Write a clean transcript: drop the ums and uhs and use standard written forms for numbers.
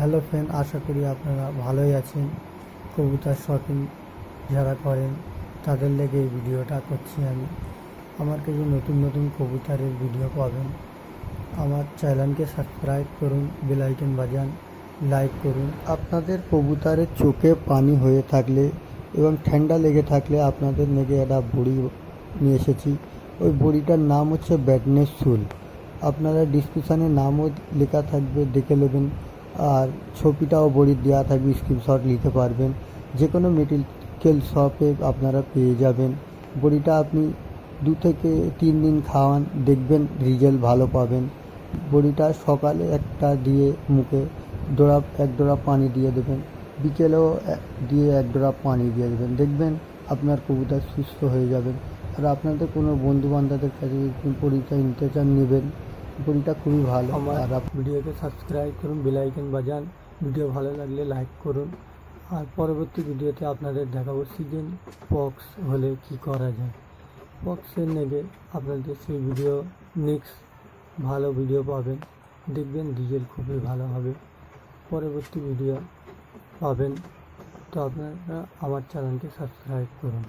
Hello friend, আশা করি আপনারা ভালোই আছেন। কবুতর শপিং যারা করেন তাদের লেগে এই ভিডিওটা করছি আমি। আমার কাছে নতুন নতুন কবুতরের ভিডিও পাবেন। আমার চ্যানেলকে সাবস্ক্রাইব করুন, বেল আইকন বাজান, লাইক করুন। আপনাদের কবুতরের চোখে পানি হয়ে থাকলে এবং ঠান্ডা লেগে থাকলে আপনাদের লেগে একটা বড়ি নিয়ে এসেছি। ওই বড়িটার নাম হচ্ছে ব্যাডনেস সুল। আপনারা ডিসক্রিপশানে নামও লেখা থাকবে, দেখে নেবেন। আর ছবিটাও বড়ির দেওয়া থাকবে, স্ক্রিনশট নিতে পারবেন। যে কোনো মেডিকেল শপে আপনারা পেয়ে যাবেন। বড়িটা আপনি 2 থেকে 3 দিন খাওয়ান, দেখবেন রেজাল্ট ভালো পাবেন। বড়িটা সকালে একটা দিয়ে মুখে এক ড্রপ পানি দিয়ে দেবেন, বিকেলেও দিয়ে 1 ড্রপ পানি দিয়ে দেবেন, দেখবেন আপনার কবুতর সুস্থ হয়ে যাবেন। আর আপনাদের কোনো বন্ধুবান্ধবদের কাছে যদি বড়িটা নিতে চান, নেবেন। বড়িটা খুবই ভালো। আর ভিডিওকে সাবস্ক্রাইব করুন, বেল আইকন বাজান। ভিডিও ভালো লাগলে লাইক করুন। আর পরবর্তী ভিডিওতে আপনাদের দেখাবো সিজন পক্স হলে কি করা যায়। পক্সের নেগে আপনাদের সেই ভিডিও নেক্সট ভালো ভিডিও পাবেন, দেখবেন রেজাল্ট খুবই ভালো হবে, পরবর্তী ভিডিও পাবেন। তো আপনারা আমার চ্যানেলকে সাবস্ক্রাইব করুন।